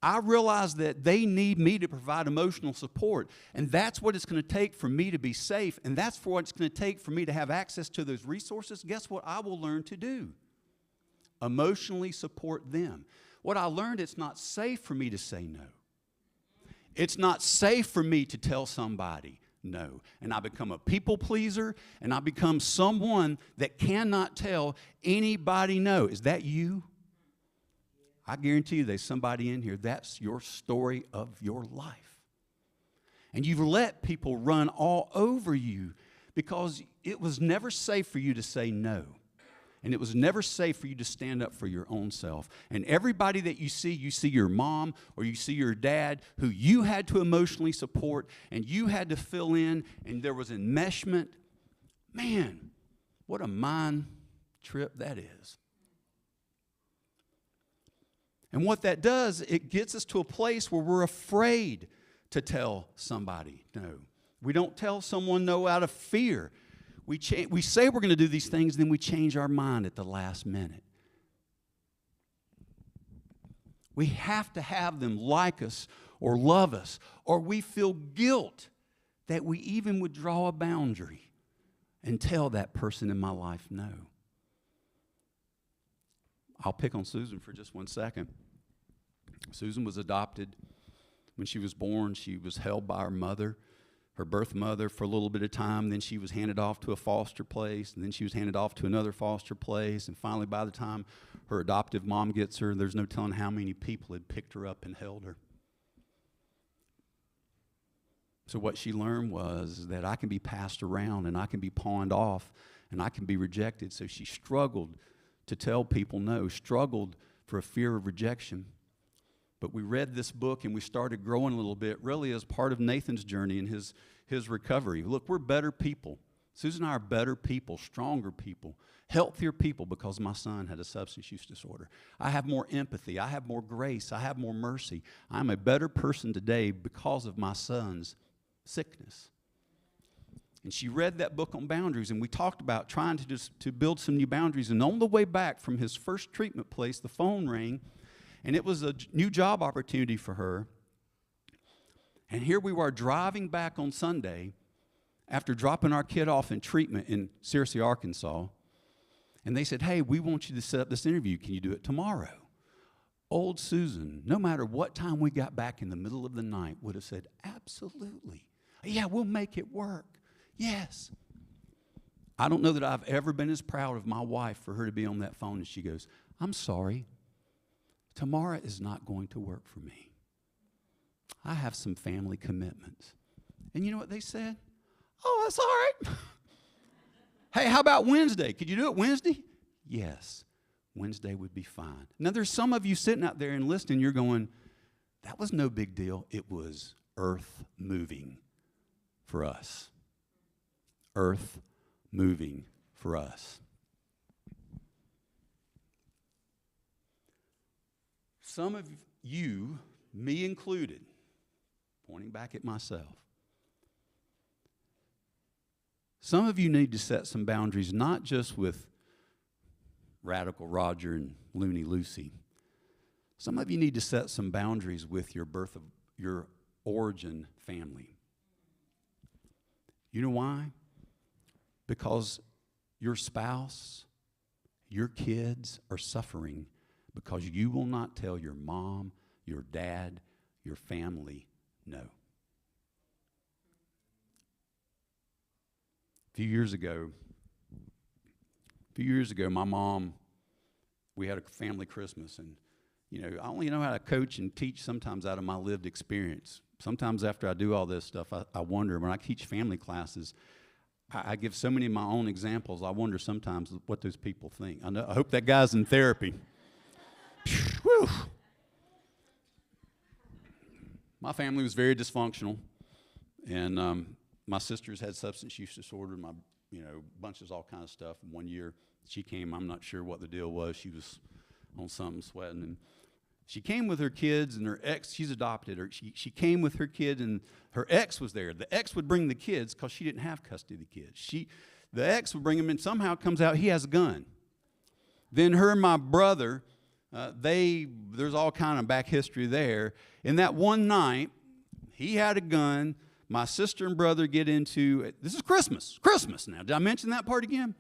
I realize that they need me to provide emotional support, and that's what it's going to take for me to be safe, and that's what it's going to take for me to have access to those resources, guess what I will learn to do? Emotionally support them. What I learned, it's not safe for me to say no. It's not safe for me to tell somebody no. And I become a people pleaser, and I become someone that cannot tell anybody no. Is that you? I guarantee you there's somebody in here, that's your story of your life. And you've let people run all over you because it was never safe for you to say no. And it was never safe for you to stand up for your own self. And everybody that you see your mom or you see your dad who you had to emotionally support and you had to fill in and there was enmeshment. Man, what a mind trip that is. And what that does, it gets us to a place where we're afraid to tell somebody no. We don't tell someone no out of fear. We say we're going to do these things, then we change our mind at the last minute. We have to have them like us or love us, or we feel guilt that we even would draw a boundary and tell that person in my life no. I'll pick on Susan for just 1 second. Susan was adopted. When she was born, she was held by her mother, her birth mother, for a little bit of time. Then she was handed off to a foster place, and then she was handed off to another foster place. And finally, by the time her adoptive mom gets her, there's no telling how many people had picked her up and held her. So what she learned was that I can be passed around, and I can be pawned off, and I can be rejected. So she struggled to tell people no, struggled for a fear of rejection. But we read this book and we started growing a little bit, really as part of Nathan's journey and his recovery. Look, we're better people. Susan and I are better people, stronger people, healthier people because my son had a substance use disorder. I have more empathy. I have more grace. I have more mercy. I'm a better person today because of my son's sickness. And she read that book on boundaries, and we talked about trying to build some new boundaries. And on the way back from his first treatment place, the phone rang, and it was a new job opportunity for her. And here we were driving back on Sunday after dropping our kid off in treatment in Searcy, Arkansas. And they said, hey, we want you to set up this interview. Can you do it tomorrow? Old Susan, no matter what time we got back in the middle of the night, would have said, absolutely. Yeah, we'll make it work. Yes. I don't know that I've ever been as proud of my wife for her to be on that phone and she goes, I'm sorry. Tomorrow is not going to work for me. I have some family commitments. And you know what they said? Oh, that's all right. Hey, how about Wednesday? Could you do it Wednesday? Yes, Wednesday would be fine. Now, there's some of you sitting out there and listening, you're going, that was no big deal. It was earth moving for us. Earth moving for us. Some of you, me included, pointing back at myself, some of you need to set some boundaries, not just with Radical Roger and Loony Lucy. Some of you need to set some boundaries with your your origin family. You know why? Because your spouse, your kids are suffering because you will not tell your mom, your dad, your family no. A few years ago, my mom, we had a family Christmas, and I only know how to coach and teach sometimes out of my lived experience. Sometimes after I do all this stuff, I wonder, when I teach family classes, I give so many of my own examples, I wonder sometimes what those people think. I hope that guy's in therapy. Whew. My family was very dysfunctional, and my sisters had substance use disorder, bunches, all kinds of stuff. And one year she came, I'm not sure what the deal was. She was on something sweating, and she came with her kids and her ex. She's adopted her. She came with her kids, and her ex was there. The ex would bring the kids because she didn't have custody of the kids. The ex would bring them in. Somehow it comes out he has a gun. Then her and my brother, there's all kind of back history there. And that one night, he had a gun. My sister and brother get into, this is Christmas now. Did I mention that part again?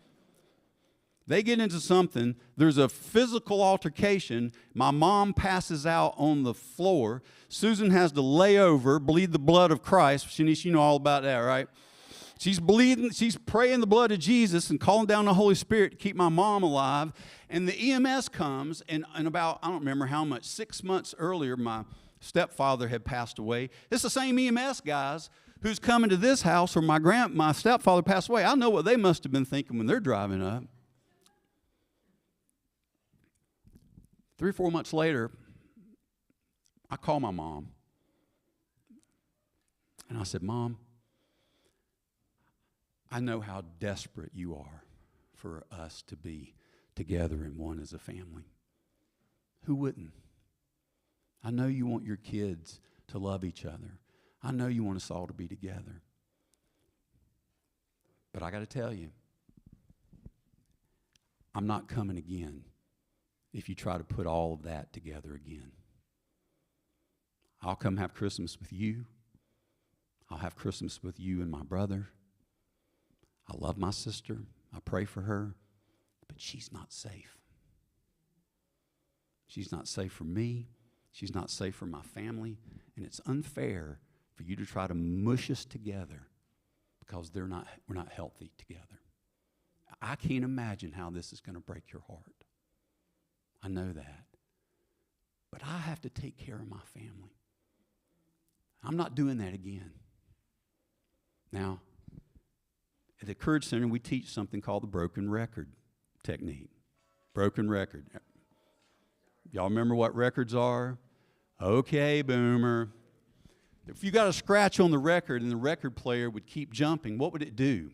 They get into something. There's a physical altercation. My mom passes out on the floor. Susan has to lay over, bleed the blood of Christ. Shanice, you know all about that, right? She's bleeding. She's praying the blood of Jesus and calling down the Holy Spirit to keep my mom alive. And the EMS comes, and about, I don't remember how much, 6 months earlier, my stepfather had passed away. It's the same EMS guys who's coming to this house where my stepfather passed away. I know what they must have been thinking when they're driving up. 3 or 4 months later, I call my mom, and I said, Mom, I know how desperate you are for us to be together in one as a family. Who wouldn't? I know you want your kids to love each other. I know you want us all to be together. But I got to tell you, I'm not coming again if you try to put all of that together again. I'll come have Christmas with you. I'll have Christmas with you and my brother. I love my sister. I pray for her. But she's not safe. She's not safe for me. She's not safe for my family. And it's unfair for you to try to mush us together because we're not healthy together. I can't imagine how this is going to break your heart. I know that. But I have to take care of my family. I'm not doing that again. Now, at the Courage Center, we teach something called the broken record technique. Broken record. Y'all remember what records are? Okay, boomer. If you got a scratch on the record and the record player would keep jumping, what would it do?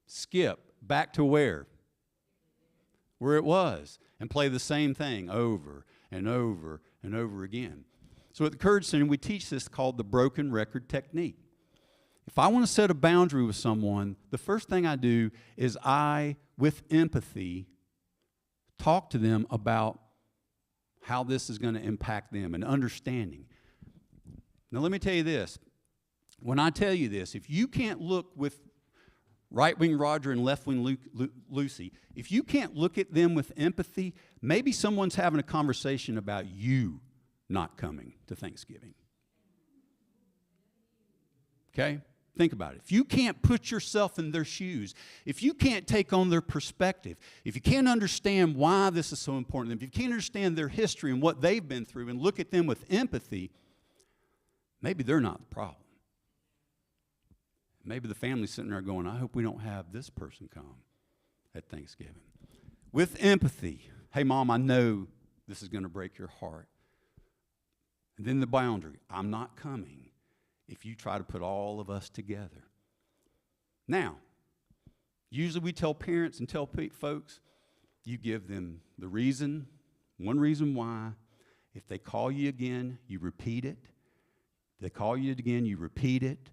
Skip back to where? Where it was, and play the same thing over and over and over again. So at the Courage Center, we teach this called the broken record technique. If I want to set a boundary with someone, the first thing I do is with empathy, talk to them about how this is going to impact them and understanding. Now let me tell you this. When I tell you this, if you can't look with right-wing Roger and left-wing Lucy, if you can't look at them with empathy, maybe someone's having a conversation about you not coming to Thanksgiving. Okay? Think about it. If you can't put yourself in their shoes, if you can't take on their perspective, if you can't understand why this is so important to them, if you can't understand their history and what they've been through and look at them with empathy, maybe they're not the problem. Maybe the family's sitting there going, I hope we don't have this person come at Thanksgiving. With empathy, hey, Mom, I know this is going to break your heart. And then the boundary, I'm not coming if you try to put all of us together. Now, Usually we tell parents and tell folks, you give them the reason, one reason why. If they call you again, you repeat it. If they call you again, you repeat it.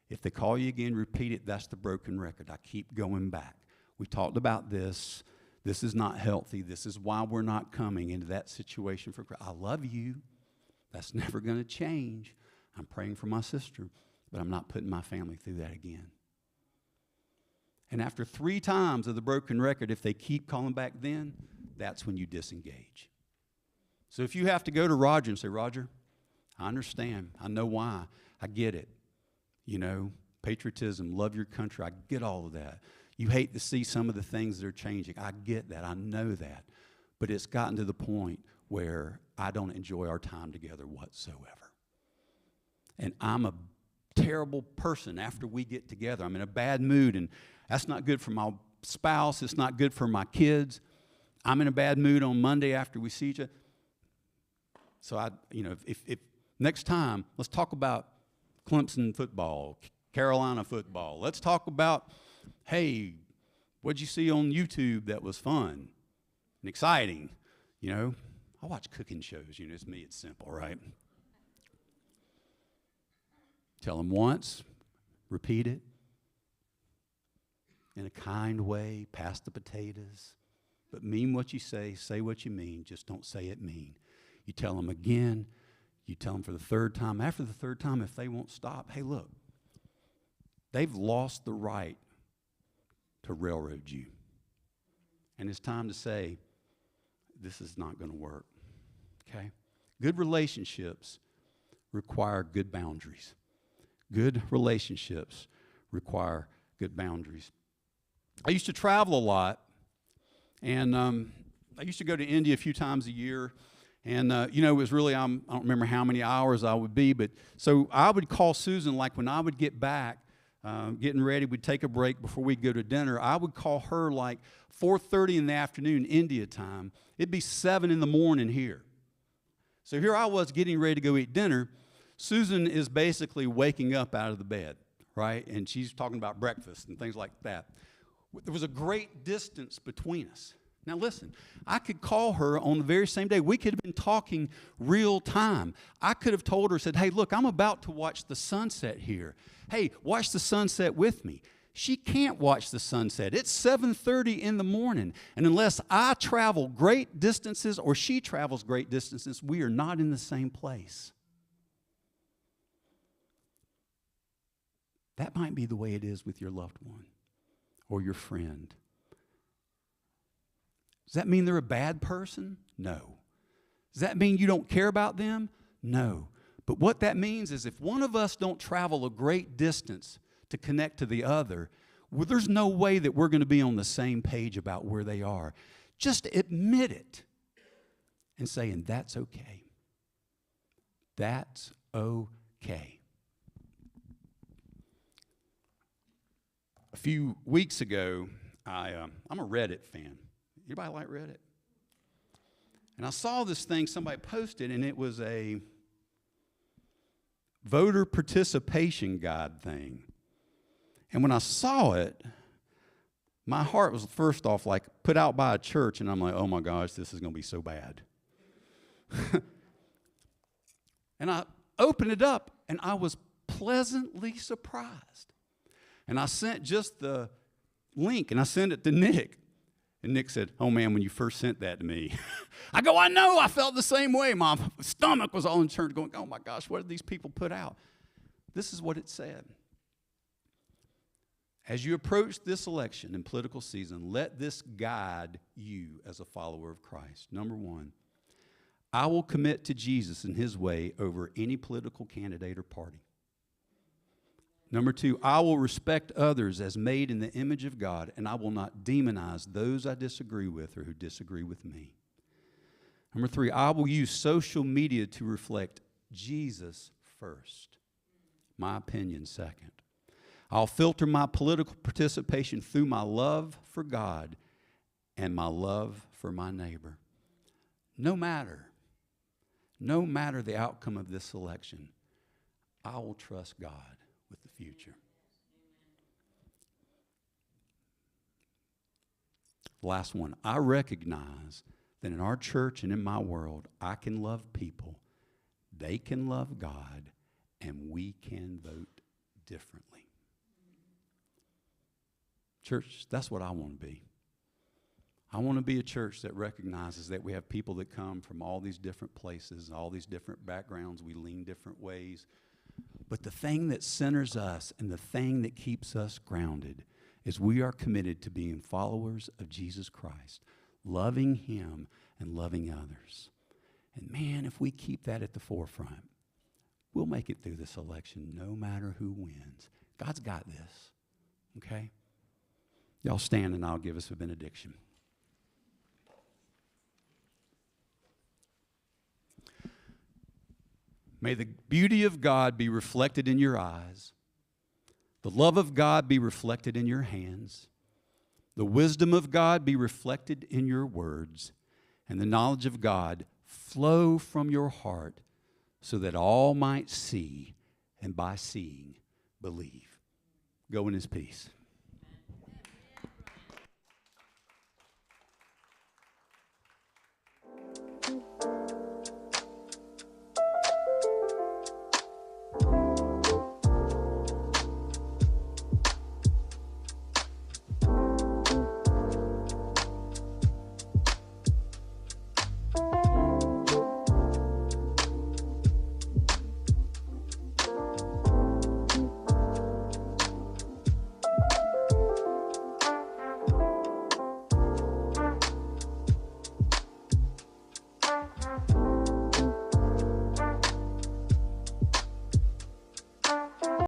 If they call you again, repeat it. That's the broken record. I keep going back. We talked about this. This is not healthy. This is why we're not coming into that situation for Christ. I love you. That's never going to change. I'm praying for my sister, but I'm not putting my family through that again. And after 3 times of the broken record, if they keep calling back then, that's when you disengage. So if you have to go to Roger and say, Roger, I understand. I know why. I get it. You know, patriotism, love your country. I get all of that. You hate to see some of the things that are changing. I get that. I know that. But it's gotten to the point where I don't enjoy our time together whatsoever. And I'm a terrible person after we get together. I'm in a bad mood, and that's not good for my spouse. It's not good for my kids. I'm in a bad mood on Monday after we see each other. So if next time, let's talk about Clemson football, Carolina football. Let's talk about, hey, what'd you see on YouTube that was fun and exciting? You know, I watch cooking shows. You know, it's me. It's simple, right? Tell them once, repeat it in a kind way, pass the potatoes, but mean what you say what you mean, just don't say it mean. You tell them again, you tell them for the 3rd time. After the 3rd time, if they won't stop, hey, look, they've lost the right to railroad you. And it's time to say, this is not going to work, okay? Good relationships require good boundaries. Good relationships require good boundaries. I used to travel a lot, and I used to go to India a few times a year. And, it was really, I don't remember how many hours I would be, but so I would call Susan, like when I would get back, getting ready, we'd take a break before we'd go to dinner. I would call her like 4:30 in the afternoon, India time. It'd be 7 in the morning here. So here I was getting ready to go eat dinner. Susan is basically waking up out of the bed, right? And she's talking about breakfast and things like that. There was a great distance between us. Now listen, I could call her on the very same day. We could have been talking real time. I could have told her, said, hey, look, I'm about to watch the sunset here. Hey, watch the sunset with me. She can't watch the sunset. It's 7:30 in the morning. And unless I travel great distances or she travels great distances, we are not in the same place. That might be the way it is with your loved one or your friend. Does that mean they're a bad person? No. Does that mean you don't care about them? No. But what that means is if one of us don't travel a great distance to connect to the other, well, there's no way that we're going to be on the same page about where they are. Just admit it and saying, that's okay. That's okay. A few weeks ago, I'm a Reddit fan. Anybody like Reddit? And I saw this thing somebody posted, and it was a voter participation guide thing. And when I saw it, my heart was first off like put out by a church, and I'm like, oh my gosh, this is going to be so bad. And I opened it up, and I was pleasantly surprised. And I sent just the link, and I sent it to Nick. And Nick said, oh, man, when you first sent that to me. I go, I know, I felt the same way. My stomach was all in turn going, oh, my gosh, what did these people put out? This is what it said. As you approach this election and political season, let this guide you as a follower of Christ. Number one, I will commit to Jesus and his way over any political candidate or party. Number two, I will respect others as made in the image of God, and I will not demonize those I disagree with or who disagree with me. Number three, I will use social media to reflect Jesus first, my opinion second. I'll filter my political participation through my love for God and my love for my neighbor. No matter the outcome of this election, I will trust God with the future. Last one. I recognize that in our church and in my world, I can love people, they can love God, and we can vote differently. Church, that's what I want to be. I want to be a church that recognizes that we have people that come from all these different places, all these different backgrounds. We lean different ways. But the thing that centers us and the thing that keeps us grounded is we are committed to being followers of Jesus Christ, loving him and loving others. And man, if we keep that at the forefront, we'll make it through this election no matter who wins. God's got this, okay? Y'all stand and I'll give us a benediction. May the beauty of God be reflected in your eyes, the love of God be reflected in your hands, the wisdom of God be reflected in your words, and the knowledge of God flow from your heart so that all might see, and by seeing, believe. Go in his peace.